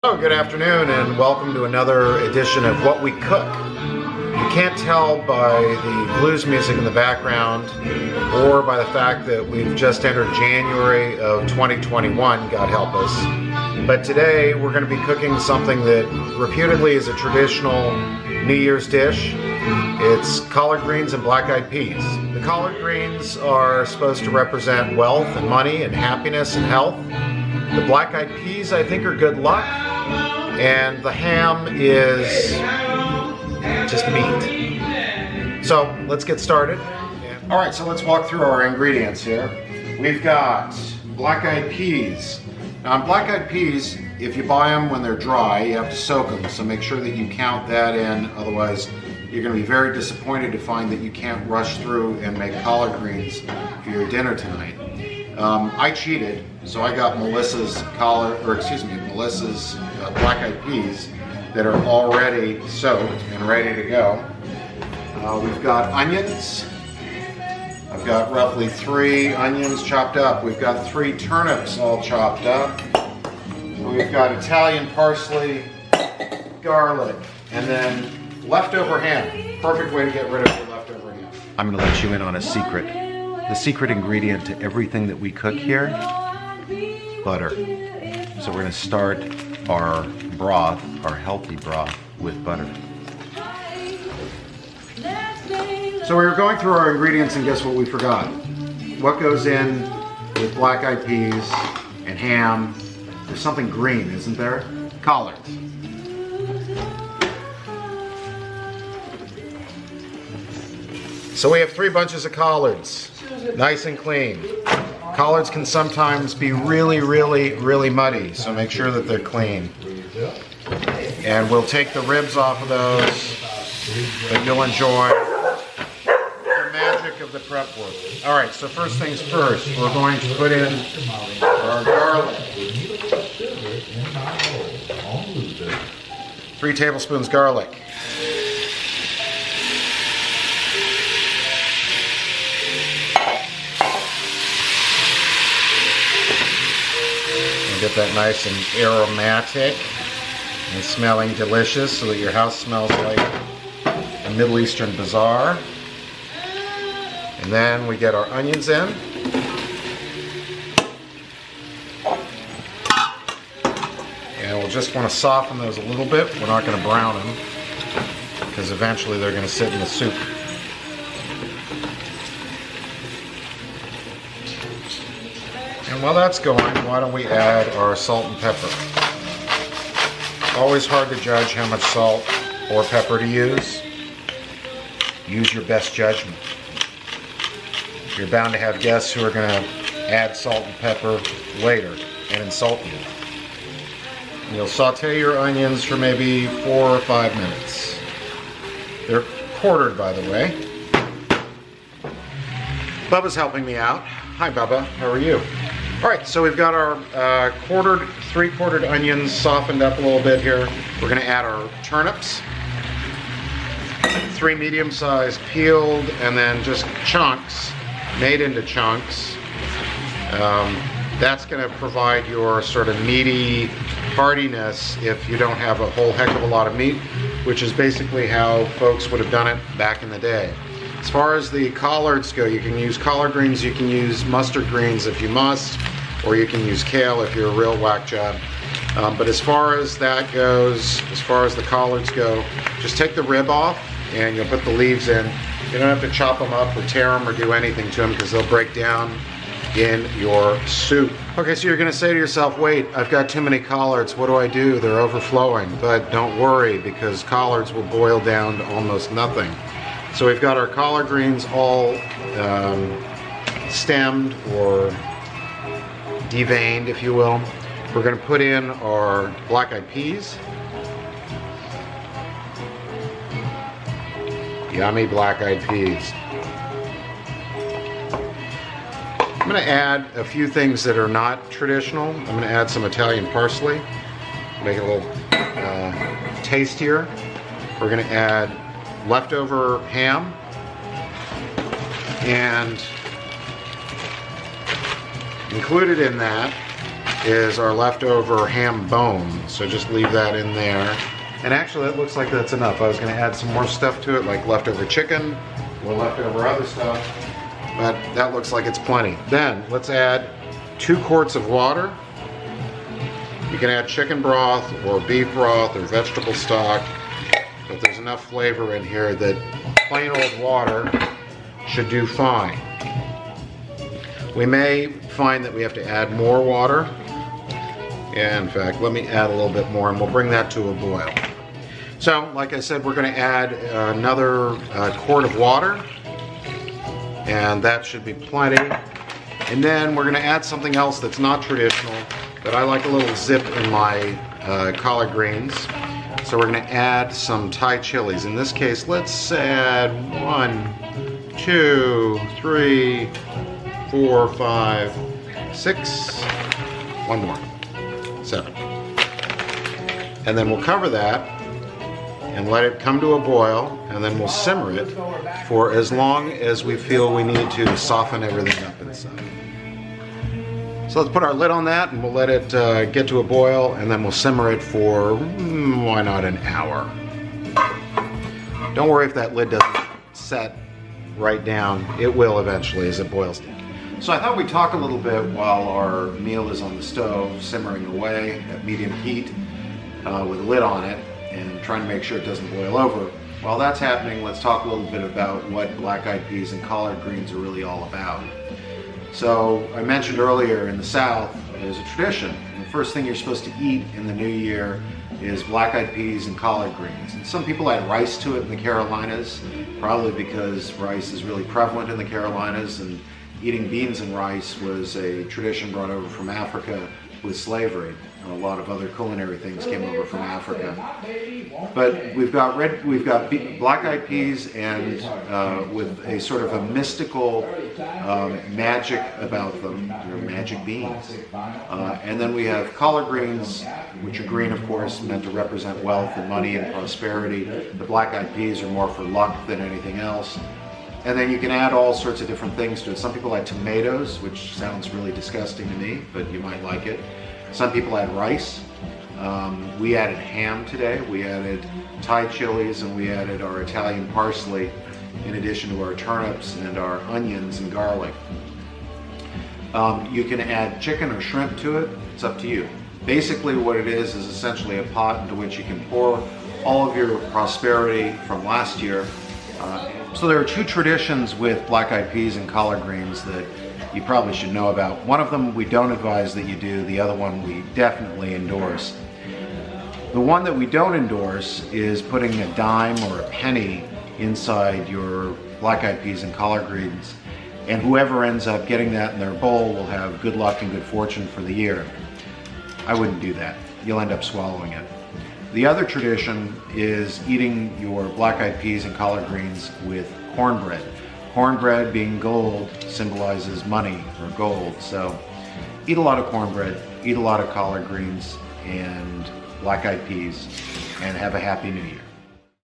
Hello, good afternoon, and welcome to another edition of What We Cook. You can't tell by the blues music in the background or by the fact that we've just entered January of 2021, God help us. But today we're going to be cooking something that reputedly is a traditional New Year's dish. It's collard greens and black-eyed peas. The collard greens are supposed to represent wealth and money and happiness and health. The black-eyed peas, I think, are good luck. And the ham is just meat. So let's get started. All right, so let's walk through our ingredients here. We've got black-eyed peas. Now, black-eyed peas, if you buy them when they're dry, you have to soak them. So make sure that you count that in. Otherwise, you're going to be very disappointed to find that you can't rush through and make collard greens for your dinner tonight. I cheated, so I got Melissa's black-eyed peas that are already soaked and ready to go. We've got onions. I've got roughly 3 onions chopped up. We've got 3 turnips all chopped up. We've got Italian parsley, garlic, and then leftover ham. Perfect way to get rid of your leftover ham. I'm going to let you in on a secret. The secret ingredient to everything that we cook here, butter. So we're going to start our broth, our healthy broth, with butter. So we were going through our ingredients and guess what we forgot? What goes in with black-eyed peas and ham? There's something green, isn't there? Collards. So we have 3 bunches of collards, nice and clean. Collards can sometimes be really, really muddy, so make sure that they're clean. And we'll take the ribs off of those, but you'll enjoy the magic of the prep work. All right, so first things first, we're going to put in our garlic. 3 tablespoons garlic. Get that nice and aromatic and smelling delicious so that your house smells like a Middle Eastern bazaar. And then we get our onions in. And we'll just want to soften those a little bit. We're not going to brown them because eventually they're going to sit in the soup. And while that's going, why don't we add our salt and pepper? Always hard to judge how much salt or pepper to use. Use your best judgment. You're bound to have guests who are going to add salt and pepper later and insult you. And you'll saute your onions for maybe 4 or 5 minutes. They're quartered, by the way. Bubba's helping me out. Hi, Bubba. How are you? All right, so we've got our 3/4 onions softened up a little bit here. We're going to add our turnips, 3 medium-sized peeled, and then just chunks, made into chunks. That's going to provide your sort of meaty heartiness if you don't have a whole heck of a lot of meat, which is basically how folks would have done it back in the day. As far as the collards go, you can use collard greens, you can use mustard greens if you must, or you can use kale if you're a real whack job. But as far as that goes, as far as the collards go, just take the rib off and you'll put the leaves in. You don't have to chop them up or tear them or do anything to them because they'll break down in your soup. Okay, so you're going to say to yourself, wait, I've got too many collards, what do I do? They're overflowing. But don't worry, because collards will boil down to almost nothing. So we've got our collard greens all stemmed or deveined, if you will. We're going to put in our black-eyed peas. Yummy black-eyed peas. I'm going to add a few things that are not traditional. I'm going to add some Italian parsley, make it a little tastier. We're going to add leftover ham and included in that is our leftover ham bone. So just leave that in there. And actually that looks like that's enough. I was gonna add some more stuff to it, like leftover chicken or leftover other stuff, but that looks like it's plenty. Then let's add 2 quarts of water. You can add chicken broth or beef broth or vegetable stock, but there's enough flavor in here that plain old water should do fine. We may find that we have to add more water. In fact, let me add a little bit more and we'll bring that to a boil. So, like I said, we're going to add another quart of water, and that should be plenty. And then we're going to add something else that's not traditional, but I like a little zip in my collard greens. So we're going to add some Thai chilies. In this case, let's add 1, 2, 3, 4, 5, 6, one more, 7. And then we'll cover that and let it come to a boil, and then we'll simmer it for as long as we feel we need to soften everything up inside. So let's put our lid on that and we'll let it get to a boil, and then we'll simmer it for, why not, an hour. Don't worry if that lid doesn't set right down. It will eventually as it boils down. So I thought we'd talk a little bit while our meal is on the stove, simmering away at medium heat with a lid on it, and trying to make sure it doesn't boil over. While that's happening, let's talk a little bit about what black-eyed peas and collard greens are really all about. So I mentioned earlier, in the South, there's a tradition. The first thing you're supposed to eat in the new year is black-eyed peas and collard greens. And some people add rice to it in the Carolinas, probably because rice is really prevalent in the Carolinas, and eating beans and rice was a tradition brought over from Africa with slavery. A lot of other culinary things came over from Africa. But we've got black-eyed peas, and with a sort of a mystical magic about them. They're magic beans. And then we have collard greens, which are green, of course, meant to represent wealth and money and prosperity. The black-eyed peas are more for luck than anything else. And then you can add all sorts of different things to it. Some people add tomatoes, which sounds really disgusting to me, but you might like it. Some people add rice. We added ham today. We added Thai chilies, and we added our Italian parsley, in addition to our turnips and our onions and garlic. You can add chicken or shrimp to it. It's up to you. Basically what it is essentially a pot into which you can pour all of your prosperity from last year. So there are 2 traditions with black-eyed peas and collard greens that you probably should know about. One of them we don't advise that you do, the other one we definitely endorse. The one that we don't endorse is putting a dime or a penny inside your black-eyed peas and collard greens, and whoever ends up getting that in their bowl will have good luck and good fortune for the year. I wouldn't do that. You'll end up swallowing it. The other tradition is eating your black-eyed peas and collard greens with cornbread. Cornbread, being gold, symbolizes money or gold. So eat a lot of cornbread, eat a lot of collard greens and black-eyed peas, and have a happy new year.